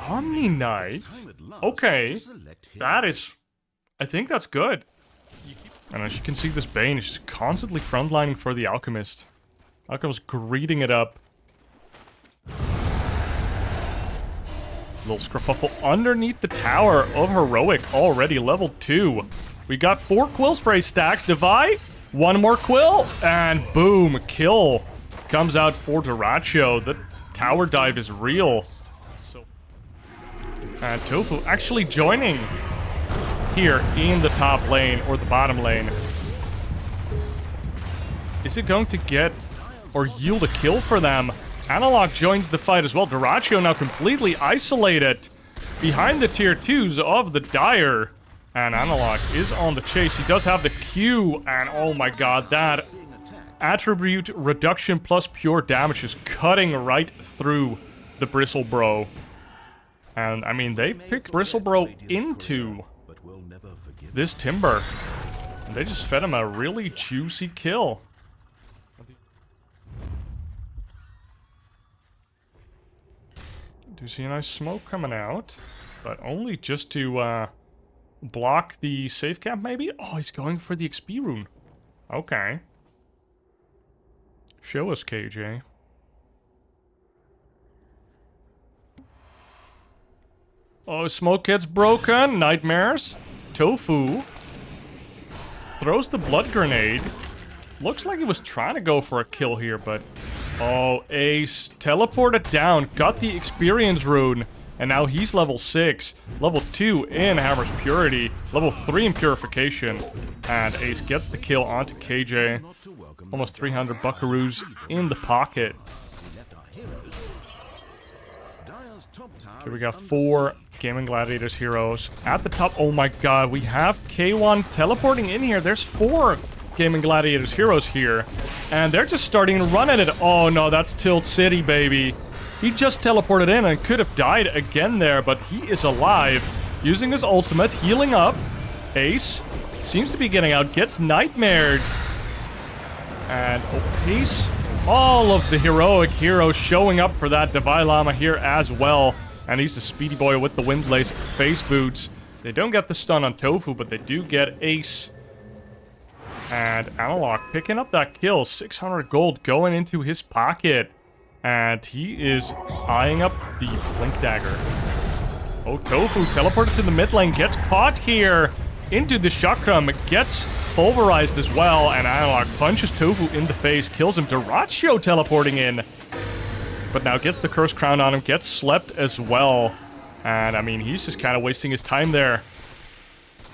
Omni Knight? Okay. That is... I think that's good. And as you can see, this Bane is constantly frontlining for the Alchemist. Alchemist greeting it up. Little scruffle underneath the tower of Heroic, already level 2. We got 4 Quill Spray stacks. Divide, 1 more Quill, and boom, kill. Comes out for Dyrachyo. The tower dive is real. And Tofu actually joining here in the top lane, or the bottom lane. Is it going to get or yield a kill for them? Analog joins the fight as well. Dyrachyo now completely isolated behind the tier 2s of the Dire. And Analog is on the chase. He does have the Q, and oh my god, that attribute reduction plus pure damage is cutting right through the Bristlebro. And I mean, they picked Bristlebro into this Timber. And they just fed him a really juicy kill. Do see a nice smoke coming out, but only just to block the safe camp maybe? Oh, he's going for the XP rune. Okay. Show us, KJ. Oh, smoke gets broken. Nightmares. Tofu throws the blood grenade. Looks like he was trying to go for a kill here, but... Oh, Ace teleported down, got the experience rune, and now he's level 6. Level 2 in Hammer's Purity, level 3 in Purification, and Ace gets the kill onto KJ. Almost 300 buckaroos in the pocket. Here we got 4 Gaimin Gladiators heroes at the top. Oh my god, we have K1 teleporting in here. There's 4 Gaimin Gladiators heroes here, and they're just starting to run at it. Oh no, that's Tilt City, baby. He just teleported in and could have died again there, but he is alive, using his ultimate, healing up. Ace seems to be getting out, gets nightmared. And Ace, all of the heroic heroes showing up for that Divine Llama here as well. And he's the speedy boy with the Windlace face boots. They don't get the stun on Tofu, but they do get Ace. And Analog picking up that kill. 600 gold going into his pocket. And he is eyeing up the Blink Dagger. Oh, Tofu teleported to the mid lane. Gets caught here into the Chakram. Gets pulverized as well. And Analog punches Tofu in the face. Kills him. Dyrachyo teleporting in. But now gets the Curse Crown on him. Gets slept as well. And I mean, he's just kind of wasting his time there.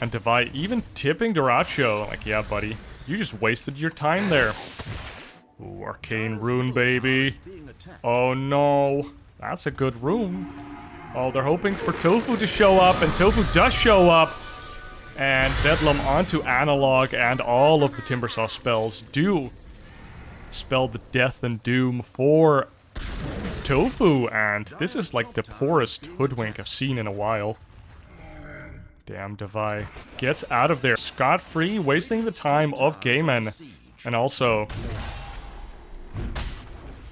And Divide even tipping Dyrachyo. Like, yeah, buddy. You just wasted your time there. Ooh, Arcane Rune, baby. Oh, no. That's a good rune. Oh, they're hoping for Tofu to show up. And Tofu does show up. And Bedlam onto Analog. And all of the Timbersaw spells do spell the death and doom for Tofu. And this is like the poorest Hoodwink I've seen in a while. Damn, Divide gets out of there scot-free, wasting the time of Gaimin. And also,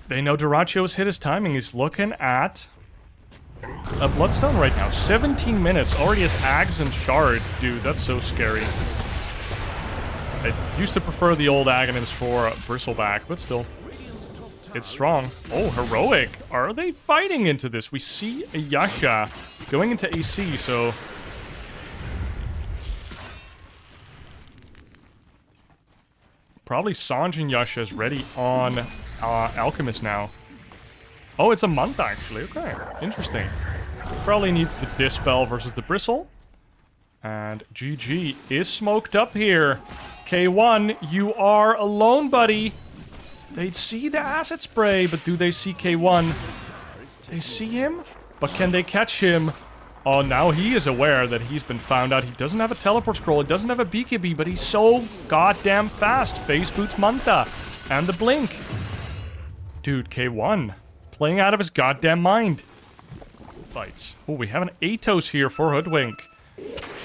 they know Dyrachyo's hit his timing. He's looking at a Bloodstone right now. 17 minutes, already has Ags and Shard. Dude, that's so scary. I used to prefer the old Aghanims for Bristleback, but still, it's strong. Oh, Heroic. Are they fighting into this? We see a Yasha going into AC, so... Probably Sanj and Yasha is ready on Alchemist now. Oh, it's a month actually. Okay, interesting. Probably needs the Dispel versus the Bristle. And GG is smoked up here. K1, you are alone, buddy. They see the Acid Spray, but do they see K1? They see him, but can they catch him? Oh, now he is aware that he's been found out. He doesn't have a teleport scroll. He doesn't have a BKB, but he's so goddamn fast. Face boots Manta. And the blink. Dude, K1. Playing out of his goddamn mind. Fights. Oh, we have an Atos here for Hoodwink.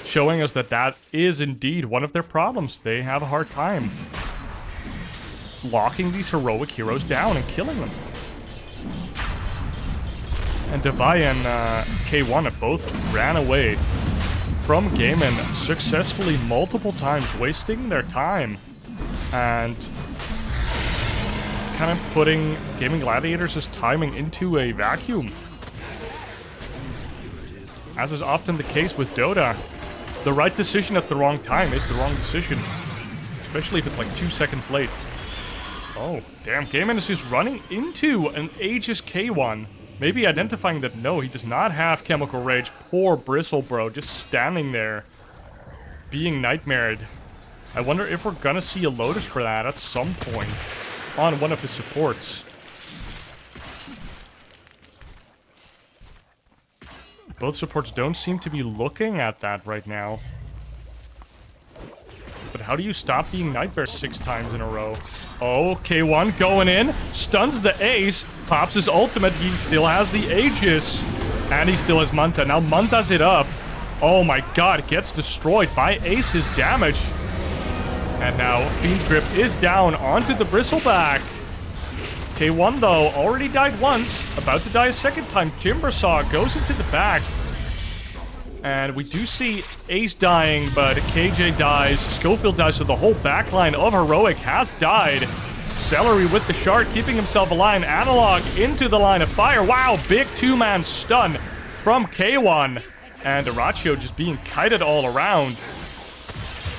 Showing us that that is indeed one of their problems. They have a hard time locking these heroic heroes down and killing them. And DotA and K1 have both ran away from Gaimin successfully multiple times, wasting their time. And kind of putting Gaimin Gladiators' timing into a vacuum. As is often the case with DotA, the right decision at the wrong time is the wrong decision. Especially if it's like 2 seconds late. Oh, damn, Gaimin is just running into an Aegis K1. Maybe identifying that no, he does not have Chemical Rage. Poor Bristle Bro, just standing there, being nightmared. I wonder if we're gonna see a Lotus for that at some point on one of his supports. Both supports don't seem to be looking at that right now. But how do you stop being Nightmare 6 times in a row? Oh, K1 going in, stuns the Ace, pops his ultimate, he still has the Aegis. And he still has Manta. Now Manta's it up. Oh my god, gets destroyed by Ace's damage. And now Fiend's Grip is down onto the Bristleback. K1 though, already died once, about to die a second time. Timbersaw goes into the back. And we do see Ace dying, but KJ dies, Schofield dies, so the whole backline of Heroic has died. Celery with the shard, keeping himself alive. Analog into the line of fire. Wow, big two-man stun from K1. And Arachio just being kited all around.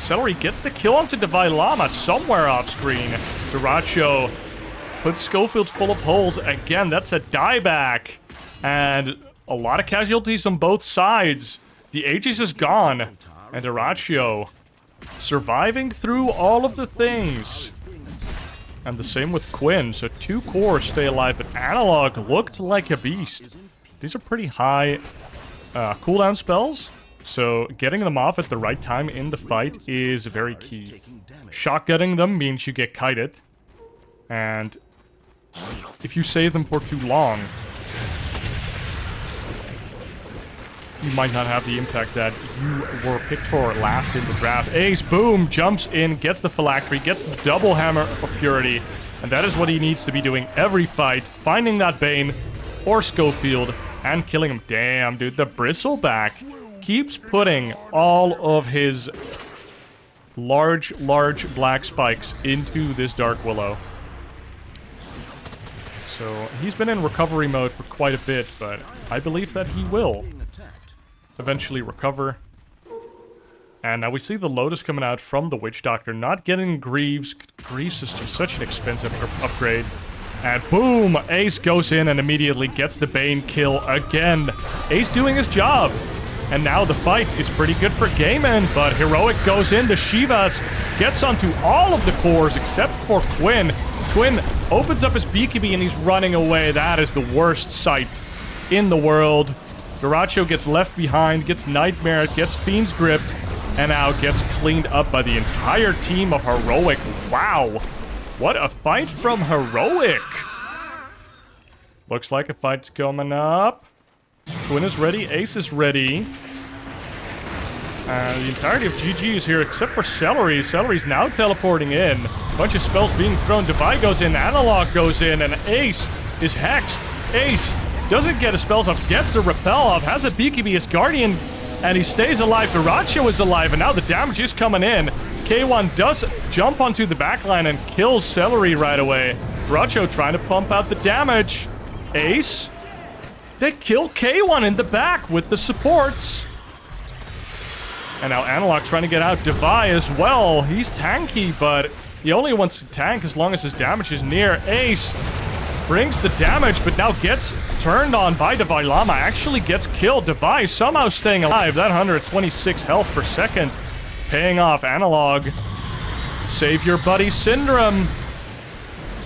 Celery gets the kill onto Divine Llama somewhere off screen. Arachio puts Schofield full of holes. Again, that's a dieback. And a lot of casualties on both sides. The Aegis is gone. And Arachio surviving through all of the things. And the same with Quinn. So 2 cores stay alive, but Analog looked like a beast. These are pretty high cooldown spells. So getting them off at the right time in the fight is very key. Shotgunning them means you get kited. And if you save them for too long, you might not have the impact that you were picked for last in the draft. Ace, boom, jumps in, gets the phylactery, gets the double hammer of purity. And that is what he needs to be doing every fight. Finding that Bane or Schofield and killing him. Damn, dude, the Bristleback keeps putting all of his large black spikes into this Dark Willow. So he's been in recovery mode for quite a bit, but I believe that he will eventually recover. And now we see the Lotus coming out from the Witch Doctor, not getting Greaves. Greaves is just such an expensive upgrade. And boom, Ace goes in and immediately gets the Bane kill again. Ace doing his job. And now the fight is pretty good for Gaimin, but Heroic goes in, the Shivas gets onto all of the cores except for Quinn. Quinn opens up his BKB and he's running away. That is the worst sight in the world. Duracho gets left behind, gets Nightmare, gets Fiend's Gripped, and now gets cleaned up by the entire team of Heroic. Wow, what a fight from Heroic. Looks like a fight's coming up. Quinn is ready, Ace is ready. The entirety of GG is here except for Celery. Celery's now teleporting in. Bunch of spells being thrown. Divide goes in, Analog goes in, and Ace is hexed. Ace doesn't get his spells off, gets the repel off, has a BKB as Guardian, and he stays alive. Duracho is alive, and now the damage is coming in. K1 does jump onto the backline and kills Celery right away. Duracho trying to pump out the damage. Ace, they kill K1 in the back with the supports. And now Analog trying to get out. Devi as well. He's tanky, but he only wants to tank as long as his damage is near. Ace brings the damage, but now gets turned on by Devi Llama. Actually gets killed. Devi somehow staying alive. That 126 health per second paying off. Analog, save your buddy Syndrome.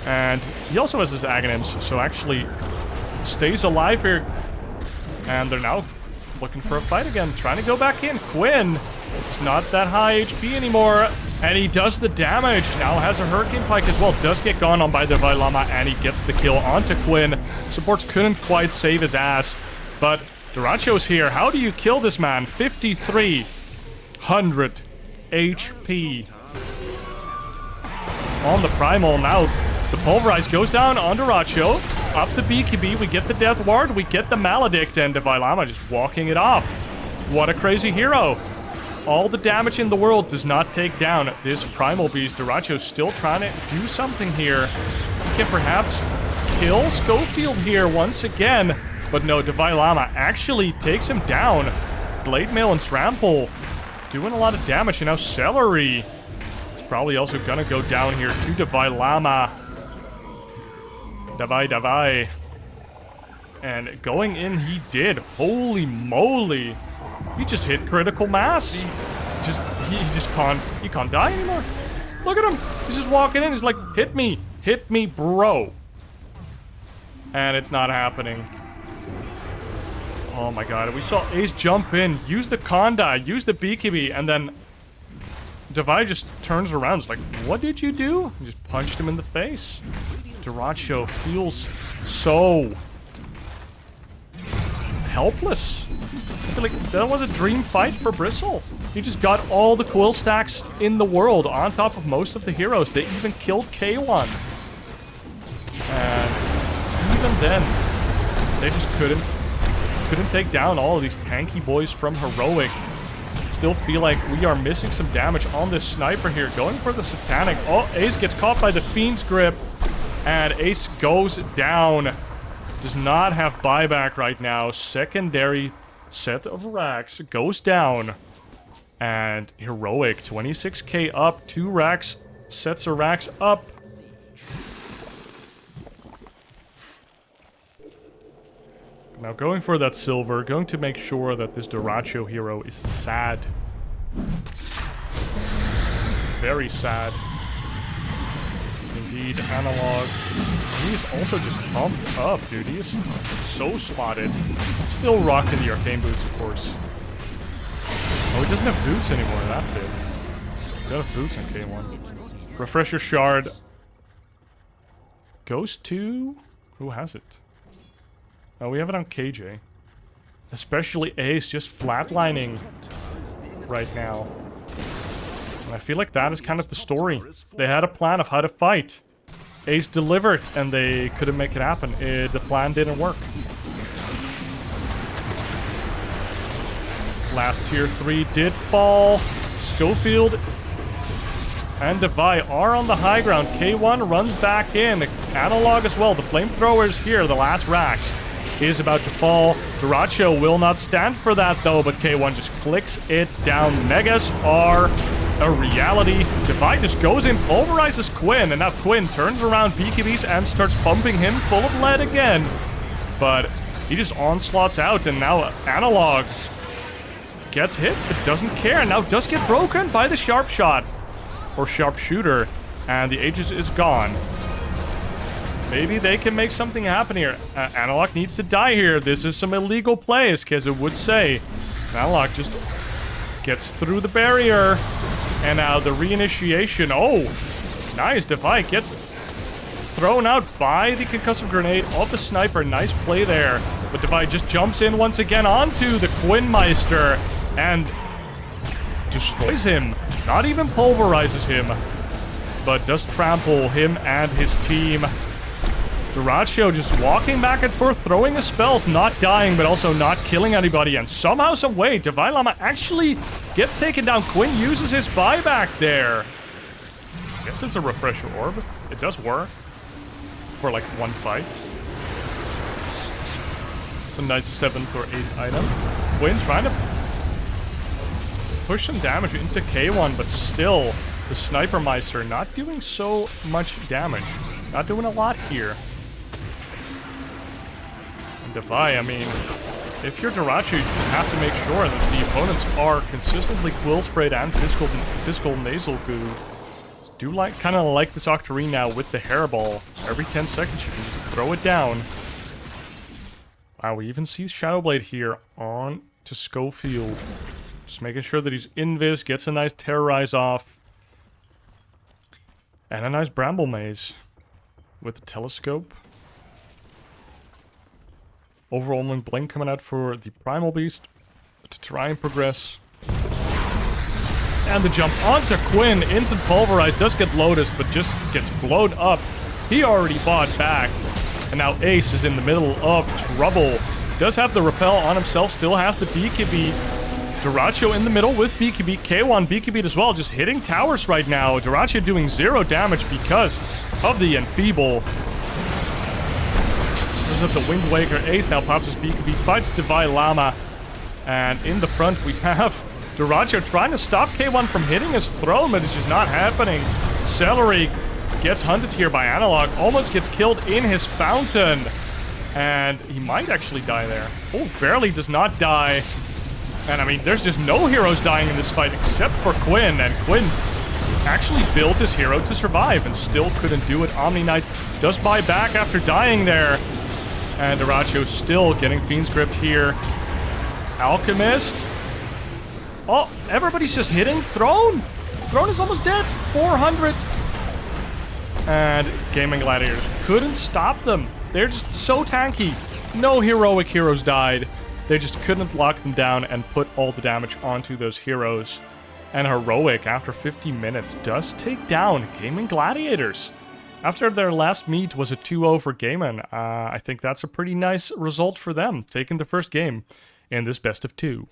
And he also has his Aghanims, so actually stays alive here. And they're now looking for a fight again, trying to go back in. Quinn is not that high HP anymore, and he does the damage. Now has a Hurricane Pike as well. Does get gone on by the Vailama, and he gets the kill onto Quinn. Supports couldn't quite save his ass, but Duracho's here. How do you kill this man? 5,300 HP on the Primal. Now the Pulverize goes down on Duracho. ups the BKB, we get the Death Ward, we get the Maledict, and Devailama just walking it off. What a crazy hero. All the damage in the world does not take down this Primal Beast. Duracho's still trying to do something here. He can perhaps kill Schofield here once again. But no, Devailama actually takes him down. Blade Mail and Trample doing a lot of damage. And now Celery is probably also gonna go down here to Devailama. Davai. And going in he did. Holy moly. He just hit critical mass. He can't die anymore. Look at him. He's just walking in. He's like, hit me, bro. And it's not happening. Oh my god. We saw Ace jump in, use the Conda, use the BKB, and then Davai just turns around. It's like, what did you do? He just punched him in the face. Duracho feels so helpless. I feel like that was a dream fight for Bristle. He just got all the quill stacks in the world on top of most of the heroes. They even killed K1. And even then, they just couldn't take down all of these tanky boys from Heroic. Still feel like we are missing some damage on this sniper here. Going for the Satanic. Oh, Ace gets caught by the Fiend's Grip. And Ace goes down. Does not have buyback right now. Secondary set of racks goes down. And Heroic, 26k up. 2 racks. Sets of racks up. Now going for that silver. Going to make sure that this Duracho hero is sad. Very sad. Indeed, Analog. He's also just pumped up, dude. He is so slotted. Still rocking the arcane boots, of course. Oh, he doesn't have boots anymore. That's it. He does have boots on K1. Refresher shard. Goes to... Who has it? Oh, we have it on KJ. Especially Ace just flatlining right now. And I feel like that is kind of the story. They had a plan of how to fight. Ace delivered, and they couldn't make it happen. The plan didn't work. Last tier 3 did fall. Schofield and Davai are on the high ground. K1 runs back in. Analog as well. The flamethrowers here, the last racks, is about to fall. Duracho will not stand for that though, but K1 just clicks it down. Megas are a reality. Davai just goes in, pulverizes Quinn, and now Quinn turns around BKBs and starts pumping him full of lead again. But he just onslaughts out, and now Analog gets hit, but doesn't care. Now does get broken by the sharp shot, or sharpshooter, and the Aegis is gone. Maybe they can make something happen here. Analog needs to die here. This is some illegal play, as Keza would say. Analog just gets through the barrier. And now the reinitiation. Oh, nice. Davai gets thrown out by the concussive grenade of the sniper. Nice play there. But Davai just jumps in once again onto the Quinmeister and destroys him. Not even pulverizes him, but does trample him and his team. Duracho just walking back and forth, throwing his spells, not dying, but also not killing anybody. And somehow, some way, Devailama actually gets taken down. Quinn uses his buyback there. I guess it's a refresher orb. It does work for like one fight. It's a nice 7th or 8th item. Quinn trying to push some damage into K1, but still, the Sniper Meister not doing so much damage. Not doing a lot here. Davai, I mean, if you're Duracho, you just have to make sure that the opponents are consistently quill sprayed and physical nasal goo. Do like kind of like this Octarine now with the hairball. Every 10 seconds you can just throw it down. Wow, we even see Shadowblade here on to Schofield. Just making sure that he's invis, gets a nice terrorize off. And a nice Bramble Maze with the telescope. Overwhelming Blink coming out for the Primal Beast to try and progress. And the jump onto Quinn. Instant Pulverize does get Lotus, but just gets blown up. He already bought back. And now Ace is in the middle of trouble. Does have the repel on himself, still has the BKB. DreamLeague in the middle with BKB. K1 BKB as well, just hitting towers right now. DreamLeague doing 0 damage because of the enfeeble. There's at the Wind Waker. Ace now pops his BKB, fights Divine Llama. And in the front we have DreamLeague trying to stop K1 from hitting his throne, but it's just not happening. Celery gets hunted here by Analog, almost gets killed in his fountain. And he might actually die there. Oh, barely does not die. And I mean, there's just no heroes dying in this fight except for Quinn. And Quinn actually built his hero to survive and still couldn't do it. Omni Knight does buy back after dying there. And DreamLeague still getting Fiend's Grip here. Alchemist. Oh, everybody's just hitting Throne. Throne is almost dead. 400. And Gaimin Gladiators couldn't stop them. They're just so tanky. No heroic heroes died. They just couldn't lock them down and put all the damage onto those heroes. And Heroic, after 50 minutes, does take down Gaimin Gladiators. After their last meet was a 2-0 for Gaimin, I think that's a pretty nice result for them, taking the first game in this best of 2.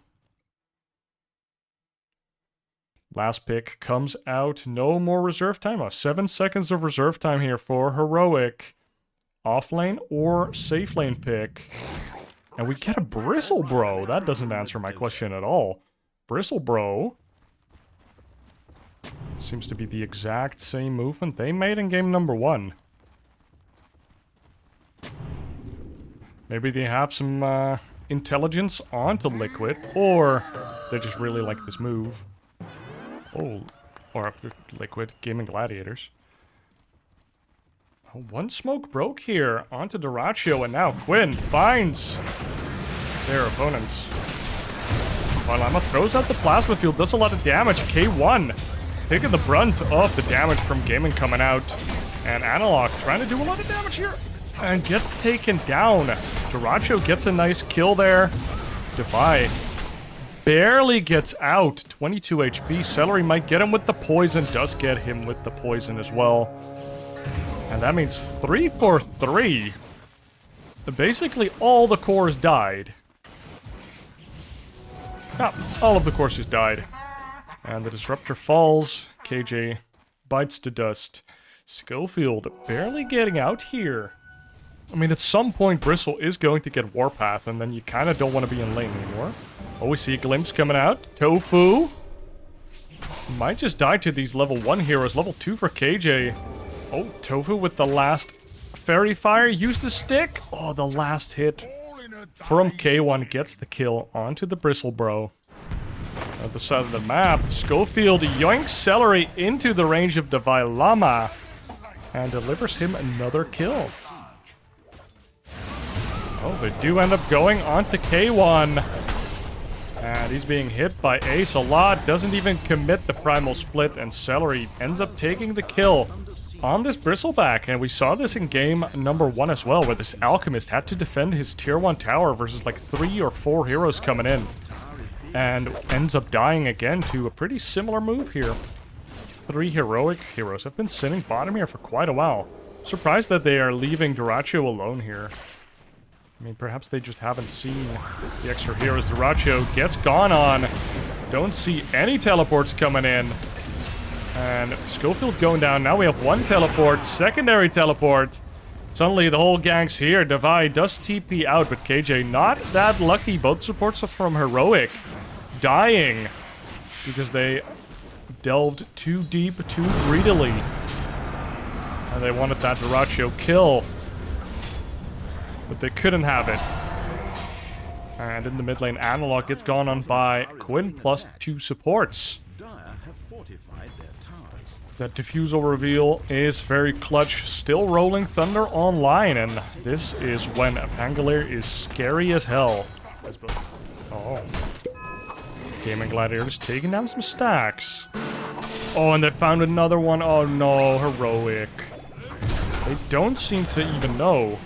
Last pick comes out. No more reserve time. 7 seconds of reserve time here for Heroic. Off lane or safe lane pick. And we get a Bristle Bro. That doesn't answer my question at all. Bristle Bro seems to be the exact same movement they made in game number 1. Maybe they have some intelligence onto Liquid, or they just really like this move. Oh, or Liquid, Gaimin Gladiators. Oh, one smoke broke here onto DreamLeague, and now Quinn finds their opponents. Llama throws out the plasma field, does a lot of damage. K1 taking the brunt of the damage from Gaimin coming out. And Analog trying to do a lot of damage here. And gets taken down. DreamLeague gets a nice kill there. Defy barely gets out. 22 HP. Celery might get him with the poison. Does get him with the poison as well. And that means 3 for 3. Basically, all the cores died. Yeah, all of the cores just died. And the Disruptor falls. KJ bites to dust. Schofield barely getting out here. I mean, at some point, Bristle is going to get Warpath, and then you kind of don't want to be in lane anymore. Oh, we see a glimpse coming out. Tofu might just die to these level 1 heroes. Level 2 for KJ. Oh, Tofu with the last Fairy Fire. Used a stick. Oh, the last hit from K1 gets the kill onto the Bristle Bro. At the side of the map, Schofield yoinks Celery into the range of Divine Llama and delivers him another kill. Oh, they do end up going onto K1. And he's being hit by Ace a lot. Doesn't even commit the Primal Split, and Celery ends up taking the kill on this Bristleback. And we saw this in game number 1 as well, where this Alchemist had to defend his tier 1 tower versus like 3 or 4 heroes coming in. And ends up dying again to a pretty similar move here. 3 heroic heroes have been sitting bottom here for quite a while. Surprised that they are leaving DreamLeague alone here. I mean, perhaps they just haven't seen the extra heroes. DreamLeague gets gone on. Don't see any teleports coming in. And Schofield going down. Now we have 1 teleport. Secondary teleport. Suddenly the whole gang's here. Divide does TP out, but KJ not that lucky. Both supports are from Heroic dying because they delved too deep, too greedily. And they wanted that DreamLeague kill. But they couldn't have it. And in the mid lane, Analog gets gone on by Quinn plus 2 supports. That Diffusal reveal is very clutch. Still rolling Thunder online, and this is when Pangolier is scary as hell. Oh. Gaimin Gladiators taking down some stacks. Oh, and they found another one. Oh no, Heroic. They don't seem to even know.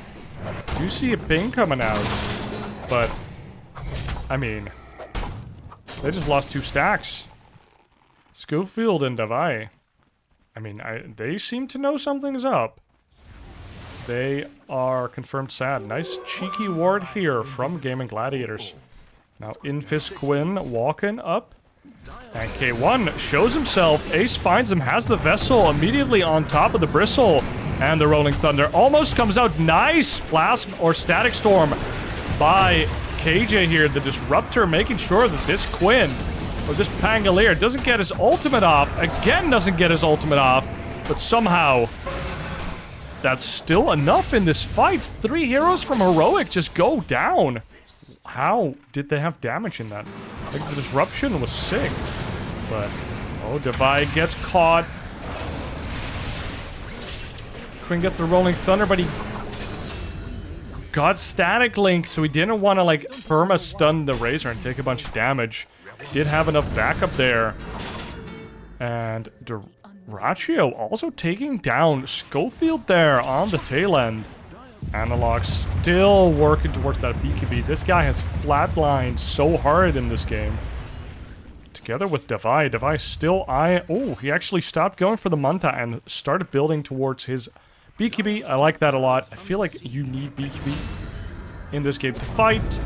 You see a ping coming out, but I mean, they just lost 2 stacks. Schofield and Davai. I mean, they seem to know something's up. They are confirmed sad. Nice cheeky ward here from Gaimin Gladiators. Now Infis Quinn walking up. And K1 shows himself. Ace finds him, has the Vessel immediately on top of the Bristle. And the Rolling Thunder almost comes out. Nice Plasma or Static Storm by KJ here. The Disruptor making sure that this Quinn, or this Pangolier, doesn't get his ultimate off. Again, doesn't get his ultimate off. But somehow, that's still enough in this fight. 3 heroes from Heroic just go down. How did they have damage in that? Like, the Disruption was sick. But, oh, Divide gets caught. Quinn gets the Rolling Thunder, but he got Static Link, so he didn't want to, like, perma-stun the Razor and take a bunch of damage. Did have enough backup there. And Duraccio also taking down Schofield there on the tail end. Analog still working towards that BKB. This guy has flatlined so hard in this game. Together with Divide. Divide still oh, he actually stopped going for the Manta and started building towards his BKB. I like that a lot. I feel like you need BKB in this game to fight.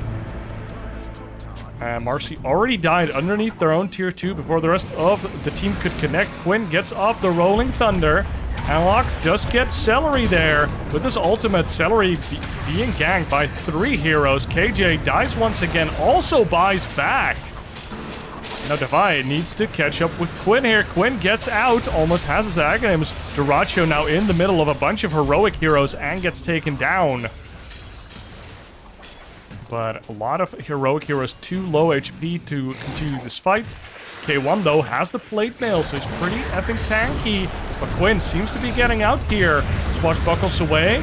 Marcy already died underneath their own tier 2 before the rest of the team could connect. Quinn gets off the Rolling Thunder. Analog just gets Celery there. With his ultimate, Celery being ganked by 3 heroes. KJ dies once again, also buys back. Now Divide needs to catch up with Quinn here. Quinn gets out, almost has his Aghanims. Duraccio now in the middle of a bunch of Heroic heroes and gets taken down. But a lot of Heroic heroes too low HP to continue this fight. K1, though, has the plate mail, so he's pretty effing tanky. But Quinn seems to be getting out here. Swashbuckles away.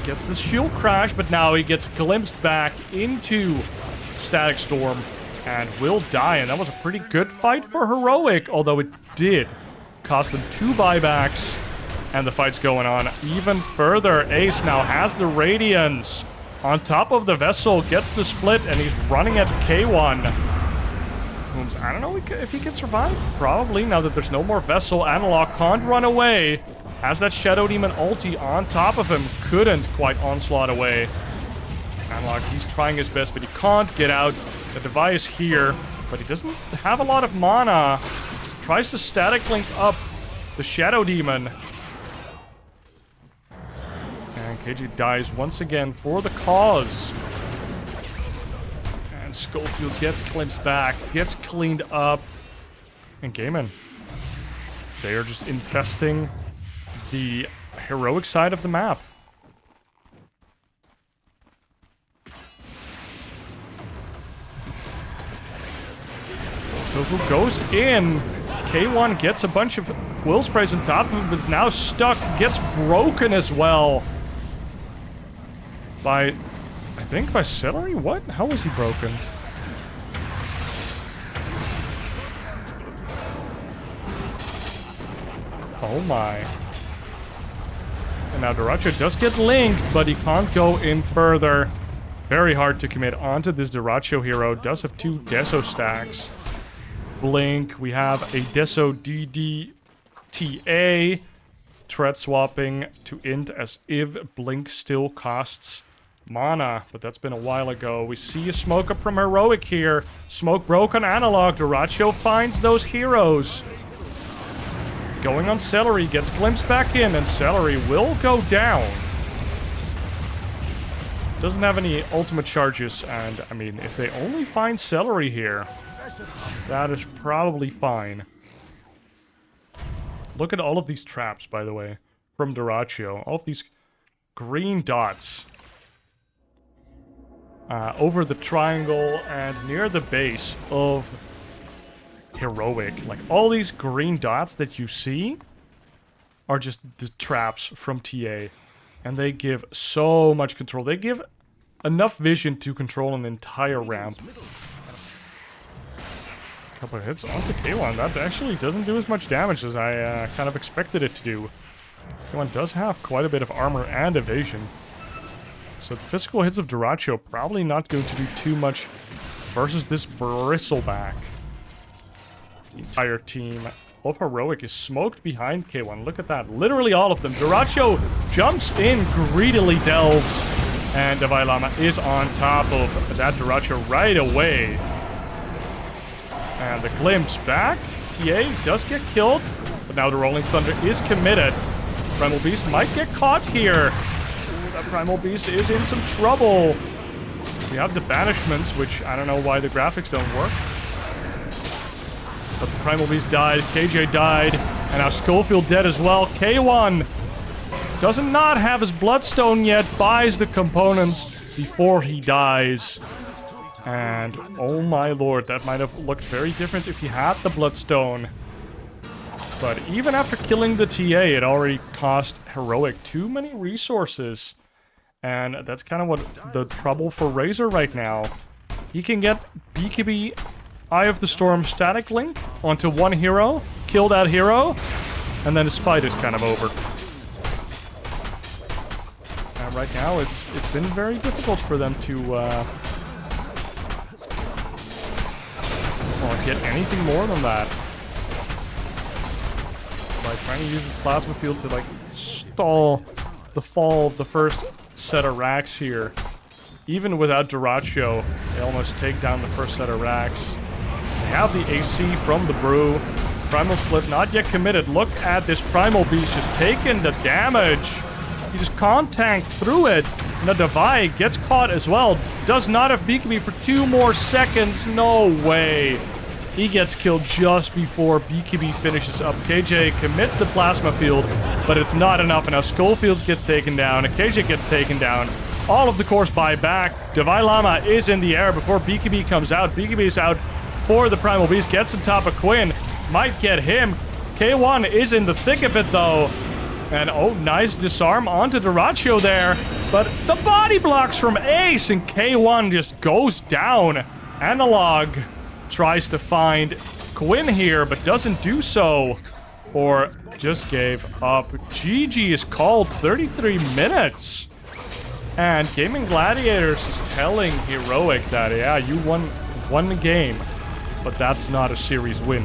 Gets the shield crash, but now he gets glimpsed back into Static Storm and will die. And that was a pretty good fight for Heroic, although it did cost them 2 buybacks. And the fight's going on even further. Ace now has the Radiance on top of the Vessel, gets the split, and he's running at K1. I don't know if he can survive. Probably, now that there's no more Vessel. Analog can't run away. Has that Shadow Demon ulti on top of him. Couldn't quite onslaught away. Analog, he's trying his best, but he can't get out. The device here, but he doesn't have a lot of mana. Tries to Static Link up the Shadow Demon. And KG dies once again for the cause. And Schofield gets glimpsed back, gets cleaned up. And Gaimin, they are just infesting the Heroic side of the map. Tofu goes in. K1 gets a bunch of will sprays on top of him, but is now stuck. Gets broken as well. By, I think by Celery? What? How was he broken? Oh my. And now Duraccio does get linked, but he can't go in further. Very hard to commit onto this Duraccio hero. Does have 2 Deso stacks. Blink, we have a Deso DDTA. Threat swapping to int as if Blink still costs mana, but that's been a while ago. We see a smoke up from Heroic here. Smoke broke on Analog. Duraccio finds those heroes. Going on Celery, gets glimpsed back in, and Celery will go down. Doesn't have any ultimate charges, and I mean, if they only find Celery here, that is probably fine. Look at all of these traps, by the way, from Duraccio. All of these green dots over the triangle and near the base of Heroic. Like, all these green dots that you see are just the traps from TA. And they give so much control. They give enough vision to control an entire ramp. Couple of hits onto K1. That actually doesn't do as much damage as I kind of expected it to do. K1 does have quite a bit of armor and evasion. So the physical hits of Duraccio probably not going to do too much versus this Bristleback. The entire team of Heroic is smoked behind K1. Look at that. Literally all of them. Duracho jumps in, greedily delves. And Davai Lama is on top of that Duracho right away. And the glimpse back. TA does get killed. But now the Rolling Thunder is committed. Primal Beast might get caught here. Ooh, that Primal Beast is in some trouble. We have the banishments, which I don't know why the graphics don't work. But the Primal Beast died, KJ died, and now Schofield dead as well. K1 does not have his Bloodstone yet, buys the components before he dies. And oh my lord, that might have looked very different if he had the Bloodstone. But even after killing the TA, it already cost Heroic too many resources. And that's kind of what the trouble for Razor right now. He can get BKB Eye of the Storm static link onto one hero, kill that hero, and then his fight is kind of over. And right now, it's been very difficult for them to well, get anything more than that. By trying to use the plasma field to like stall the fall of the first set of racks here. Even without Duracho, they almost take down the first set of racks. They have the AC from the Brew. Primal Split not yet committed. Look at this Primal Beast just taking the damage. He just can't tank through it. Now Davai gets caught as well. Does not have BKB for 2 more seconds. No way. He gets killed just before BKB finishes up. KJ commits the plasma field, but it's not enough. And now Schofields gets taken down. And KJ gets taken down. All of the course buy back. Davai Lama is in the air before BKB comes out. BKB is out for the Primal Beast. Gets on top of Quinn. Might get him. K1 is in the thick of it, though. And, oh, nice disarm onto Duracho there. But the body blocks from Ace, and K1 just goes down. Analog tries to find Quinn here, but doesn't do so. Or just gave up. GG is called 33 minutes. And Gaimin Gladiators is telling Heroic that, yeah, you won the game, but that's not a series win.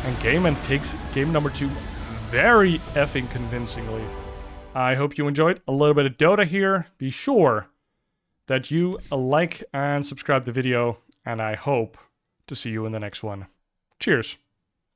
And Gaimin takes game number 2 very effing convincingly. I hope you enjoyed a little bit of Dota here. Be sure that you like and subscribe the video, and I hope to see you in the next one. Cheers.